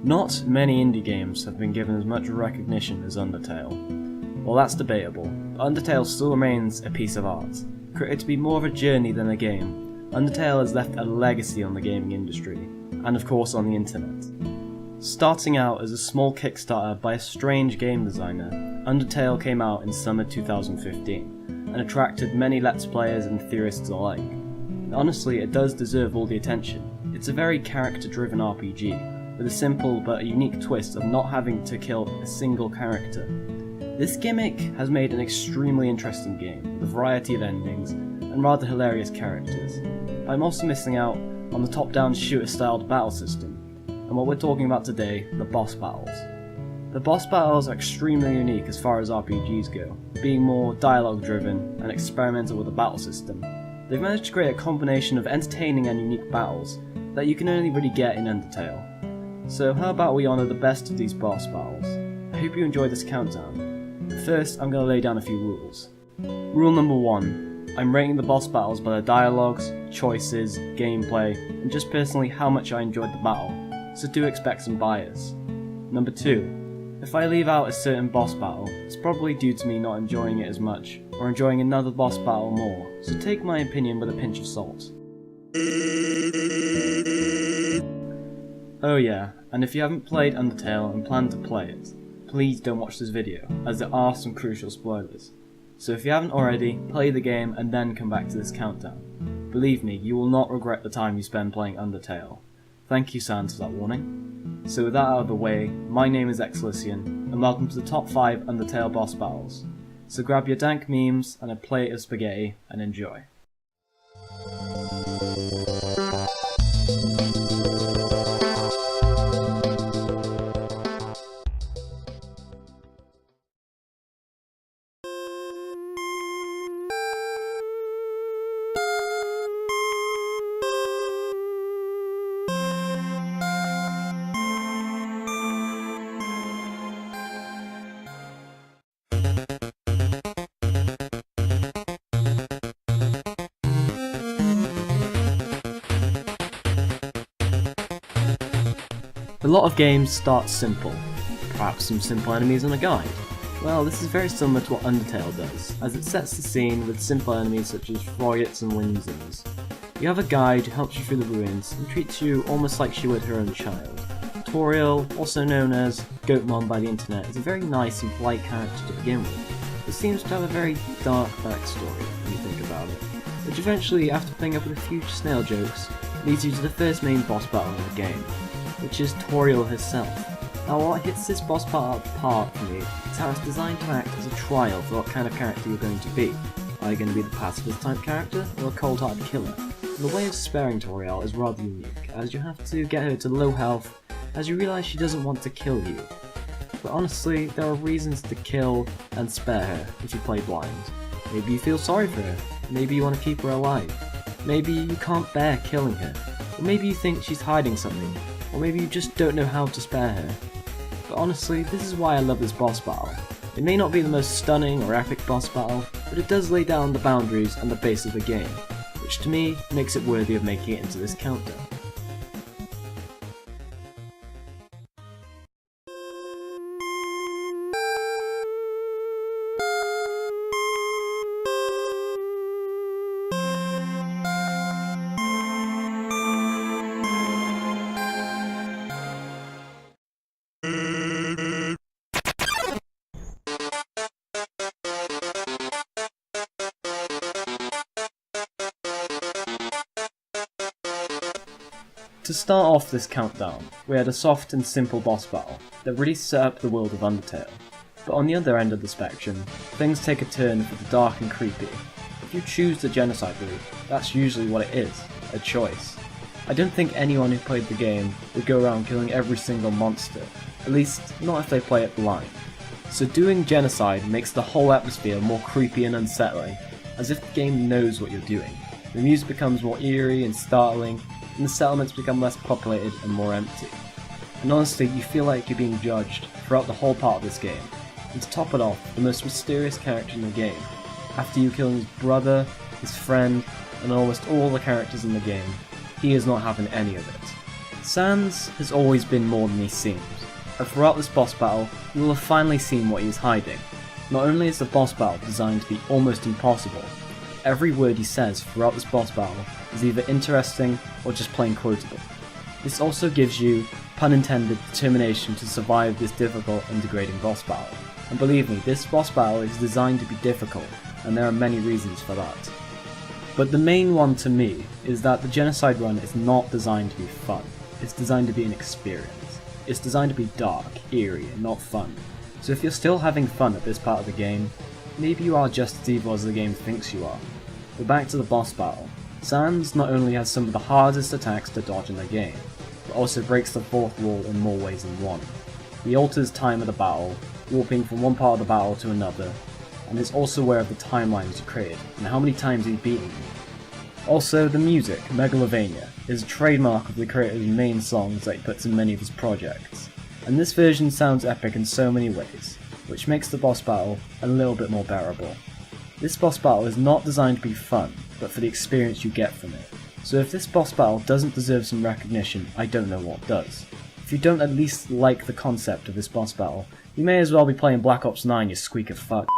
Not many indie games have been given as much recognition as Undertale. Well, that's debatable, but Undertale still remains a piece of art. Created to be more of a journey than a game, Undertale has left a legacy on the gaming industry, and of course on the internet. Starting out as a small Kickstarter by a strange game designer, Undertale came out in summer 2015, and attracted many Let's Players and theorists alike. And honestly, it does deserve all the attention. It's a very character-driven RPG, with a simple but unique twist of not having to kill a single character. This gimmick has made an extremely interesting game, with a variety of endings, and rather hilarious characters. I'm also missing out on the top-down shooter-styled battle system, and what we're talking about today, the boss battles. The boss battles are extremely unique as far as RPGs go, being more dialogue-driven and experimental with the battle system. They've managed to create a combination of entertaining and unique battles that you can only really get in Undertale. So how about we honour the best of these boss battles? I hope you enjoy this countdown. But first, I'm going to lay down a few rules. Rule number 1. I'm rating the boss battles by their dialogues, choices, gameplay, and just personally how much I enjoyed the battle, so do expect some bias. Number 2. If I leave out a certain boss battle, it's probably due to me not enjoying it as much, or enjoying another boss battle more, so take my opinion with a pinch of salt. Oh yeah, and if you haven't played Undertale and plan to play it, please don't watch this video, as there are some crucial spoilers. So if you haven't already, play the game and then come back to this countdown. Believe me, you will not regret the time you spend playing Undertale. Thank you, Sans, for that warning. So with that out of the way, my name is Xlissian, and welcome to the top 5 Undertale boss battles. So grab your dank memes and a plate of spaghetti and enjoy. A lot of games start simple, perhaps some simple enemies and a guide. Well, this is very similar to what Undertale does, as it sets the scene with simple enemies such as Froggetts and Winzons. You have a guide who helps you through the ruins and treats you almost like she would her own child. Torrio, also known as Goatmon by the internet, is a very nice and polite character to begin with, but seems to have a very dark backstory when you think about it, which eventually, after playing up with a few snail jokes, leads you to the first main boss battle in the game, which is Torrio herself. Now what hits this boss battle apart for me is how it's designed to act as a trial for what kind of character you're going to be. Are you going to be the pacifist type character, or a cold-hearted killer? And the way of sparing Torrio is rather unique, as you have to get her to low health as you realise she doesn't want to kill you. But honestly, there are reasons to kill and spare her if you play blind. Maybe you feel sorry for her, maybe you want to keep her alive, maybe you can't bear killing her, or maybe you think she's hiding something, or maybe you just don't know how to spare her. But honestly, this is why I love this boss battle. It may not be the most stunning or epic boss battle, but it does lay down the boundaries and the base of the game, which to me makes it worthy of making it into this countdown. To start off this countdown, we had a soft and simple boss battle that really set up the world of Undertale. But on the other end of the spectrum, things take a turn for the dark and creepy. If you choose the Genocide route, that's usually what it is, a choice. I don't think anyone who played the game would go around killing every single monster, at least not if they play it blind. So doing Genocide makes the whole atmosphere more creepy and unsettling, as if the game knows what you're doing. The music becomes more eerie and startling, and the settlements become less populated and more empty. And honestly, you feel like you're being judged throughout the whole part of this game. And to top it off, the most mysterious character in the game, after you kill his brother, his friend, and almost all the characters in the game, he is not having any of it. Sans has always been more than he seems, and throughout this boss battle, you will have finally seen what he is hiding. Not only is the boss battle designed to be almost impossible, every word he says throughout this boss battle is either interesting or just plain quotable. This also gives you, pun intended, determination to survive this difficult and degrading boss battle. And believe me, this boss battle is designed to be difficult, and there are many reasons for that. But the main one to me is that the Genocide run is not designed to be fun. It's designed to be an experience. It's designed to be dark, eerie, and not fun. So if you're still having fun at this part of the game, maybe you are just as evil as the game thinks you are. But back to the boss battle. Sans not only has some of the hardest attacks to dodge in the game, but also breaks the fourth wall in more ways than one. He alters time of the battle, warping from one part of the battle to another, and is also aware of the timelines you created and how many times he's beaten you. Also, the music, Megalovania, is a trademark of the creator's main songs that he puts in many of his projects, and this version sounds epic in so many ways, which makes the boss battle a little bit more bearable. This boss battle is not designed to be fun, but for the experience you get from it, so if this boss battle doesn't deserve some recognition, I don't know what does. If you don't at least like the concept of this boss battle, you may as well be playing Black Ops 9, you squeak of fuck.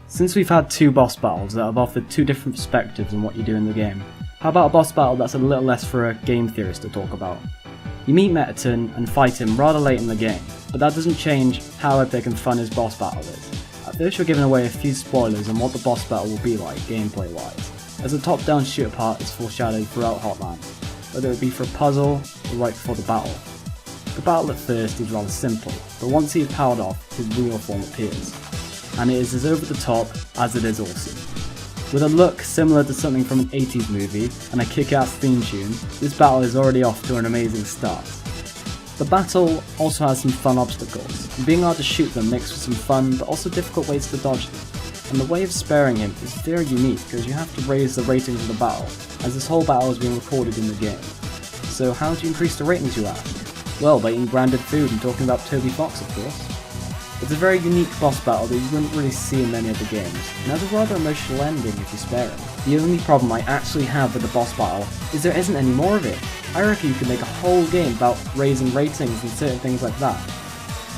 Since we've had two boss battles that have offered two different perspectives on what you do in the game, how about a boss battle that's a little less for a game theorist to talk about? You meet Mettaton and fight him rather late in the game, but that doesn't change how epic and fun his boss battle is. At first you're giving away a few spoilers on what the boss battle will be like gameplay wise, as the top down shooter part is foreshadowed throughout Hotline, whether it be for a puzzle or right before the battle. The battle at first is rather simple, but once he is powered off, his real form appears, and it is as over the top as it is awesome. With a look similar to something from an 80s movie and a kick-ass theme tune, this battle is already off to an amazing start. The battle also has some fun obstacles, and being hard to shoot them makes for some fun but also difficult ways to dodge them. And the way of sparing him is very unique because you have to raise the ratings of the battle, as this whole battle is being recorded in the game. So how do you increase the ratings, you ask? Well, by eating branded food and talking about Toby Fox, of course. It's a very unique boss battle that you wouldn't really see in many other games, and has a rather emotional ending if you spare it. The only problem I actually have with the boss battle is there isn't any more of it. I reckon you could make a whole game about raising ratings and certain things like that.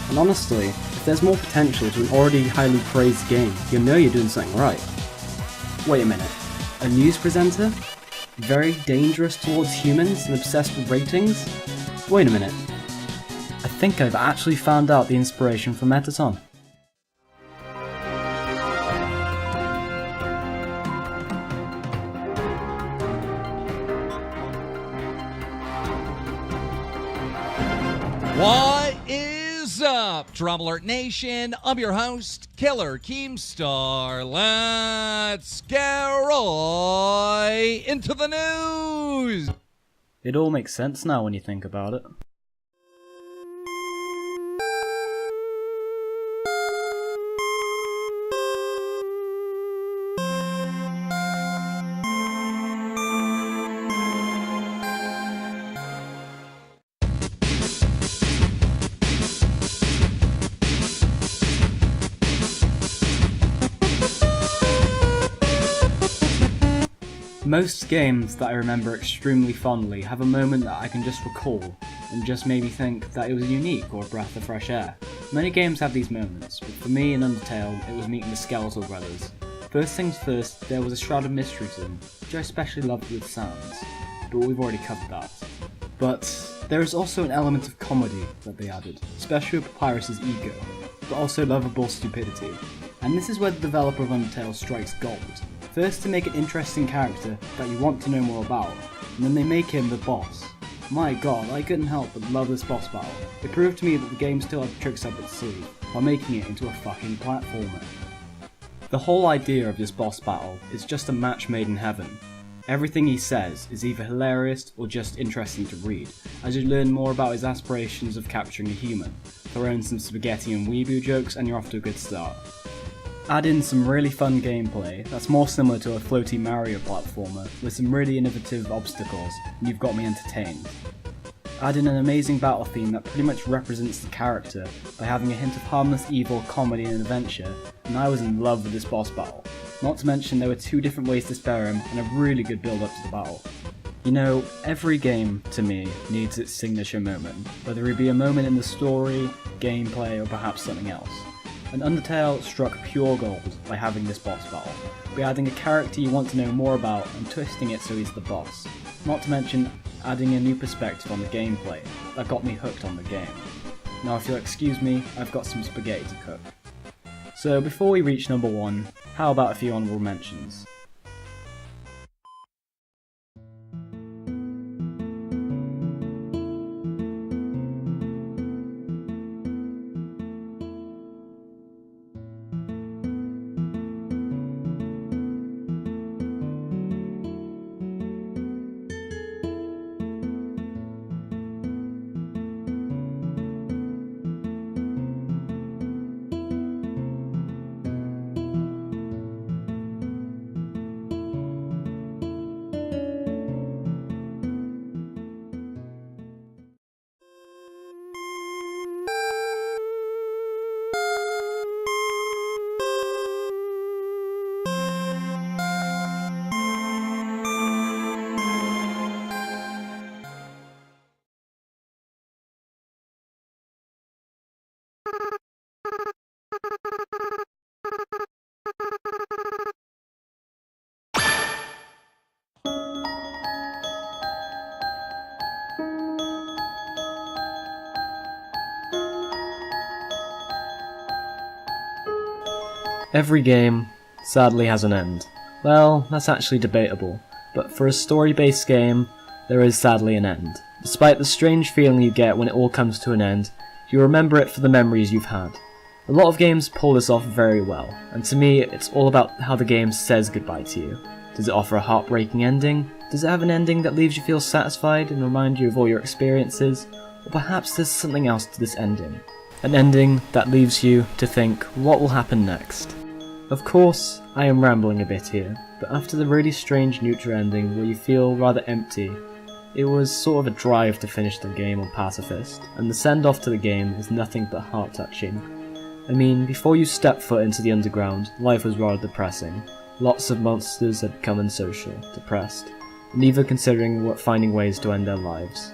And honestly, if there's more potential to an already highly praised game, you know you're doing something right. Wait a minute, a news presenter? Very dangerous towards humans and obsessed with ratings? Wait a minute. I think I've actually found out the inspiration for Mettaton. What is up, Drama Alert Nation? I'm your host, Killer Keemstar. Let's get right into the news! It all makes sense now when you think about it. Most games that I remember extremely fondly have a moment that I can just recall and just made me think that it was unique or a breath of fresh air. Many games have these moments, but for me in Undertale it was meeting the Skeletal Brothers. First things first, there was a Shroud of Mystery to them, which I especially loved with sounds, but we've already covered that. But there is also an element of comedy that they added, especially with Papyrus's ego, but also lovable stupidity. And this is where the developer of Undertale strikes gold. First, to make an interesting character that you want to know more about, and then they make him the boss. My god, I couldn't help but love this boss battle. It proved to me that the game still had tricks up its sleeve, while making it into a fucking platformer. The whole idea of this boss battle is just a match made in heaven. Everything he says is either hilarious or just interesting to read, as you learn more about his aspirations of capturing a human. Throw in some spaghetti and weeaboo jokes and you're off to a good start. Add in some really fun gameplay that's more similar to a floaty Mario platformer with some really innovative obstacles, and you've got me entertained. Add in an amazing battle theme that pretty much represents the character by having a hint of harmless evil, comedy and adventure, and I was in love with this boss battle. Not to mention there were 2 different ways to spare him and a really good build up to the battle. You know, every game, to me, needs its signature moment, whether it be a moment in the story, gameplay or perhaps something else. And Undertale struck pure gold by having this boss battle, by adding a character you want to know more about and twisting it so he's the boss. Not to mention adding a new perspective on the gameplay that got me hooked on the game. Now if you'll excuse me, I've got some spaghetti to cook. So before we reach number 1, how about a few honourable mentions? Every game, sadly, has an end. Well, that's actually debatable, but for a story-based game, there is sadly an end. Despite the strange feeling you get when it all comes to an end, you remember it for the memories you've had. A lot of games pull this off very well, and to me, it's all about how the game says goodbye to you. Does it offer a heartbreaking ending? Does it have an ending that leaves you feel satisfied and remind you of all your experiences? Or perhaps there's something else to this ending. An ending that leaves you to think, what will happen next? Of course, I am rambling a bit here, but after the really strange neutral ending where you feel rather empty, it was sort of a drive to finish the game on Pacifist, and the send-off to the game is nothing but heart-touching. I mean, before you step foot into the underground, life was rather depressing. Lots of monsters had become unsocial, depressed, and even considering finding ways to end their lives.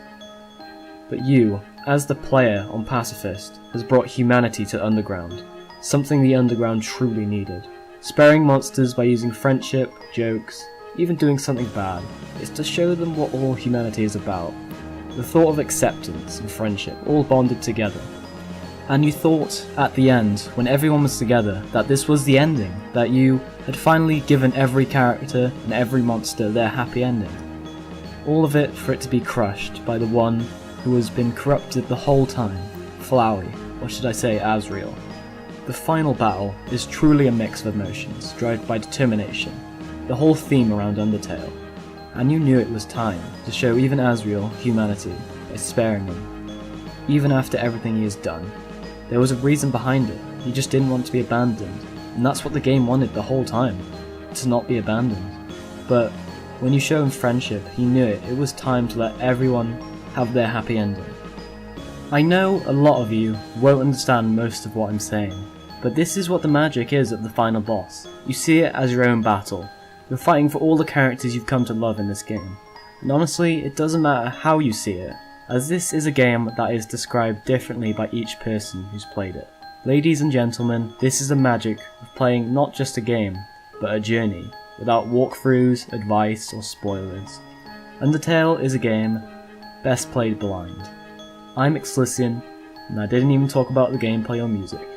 But you, as the player on Pacifist, has brought humanity to Underground, something the Underground truly needed. Sparing monsters by using friendship, jokes, even doing something bad, is to show them what all humanity is about. The thought of acceptance and friendship all bonded together. And you thought, at the end, when everyone was together, that this was the ending, that you had finally given every character and every monster their happy ending. All of it for it to be crushed by the one who has been corrupted the whole time, Flowey, or should I say Asriel. The final battle is truly a mix of emotions, driven by determination, the whole theme around Undertale, and you knew it was time to show even Asriel humanity by sparing him. Even after everything he has done, there was a reason behind it. He just didn't want to be abandoned, and that's what the game wanted the whole time, to not be abandoned. But when you show him friendship, he knew it was time to let everyone have their happy ending. I know a lot of you won't understand most of what I'm saying, but this is what the magic is of the final boss. You see it as your own battle. You're fighting for all the characters you've come to love in this game. And honestly, it doesn't matter how you see it, as this is a game that is described differently by each person who's played it. Ladies and gentlemen, this is the magic of playing not just a game, but a journey, without walkthroughs, advice or spoilers. Undertale is a game best played blind. I'm Xlissian, and I didn't even talk about the gameplay or music.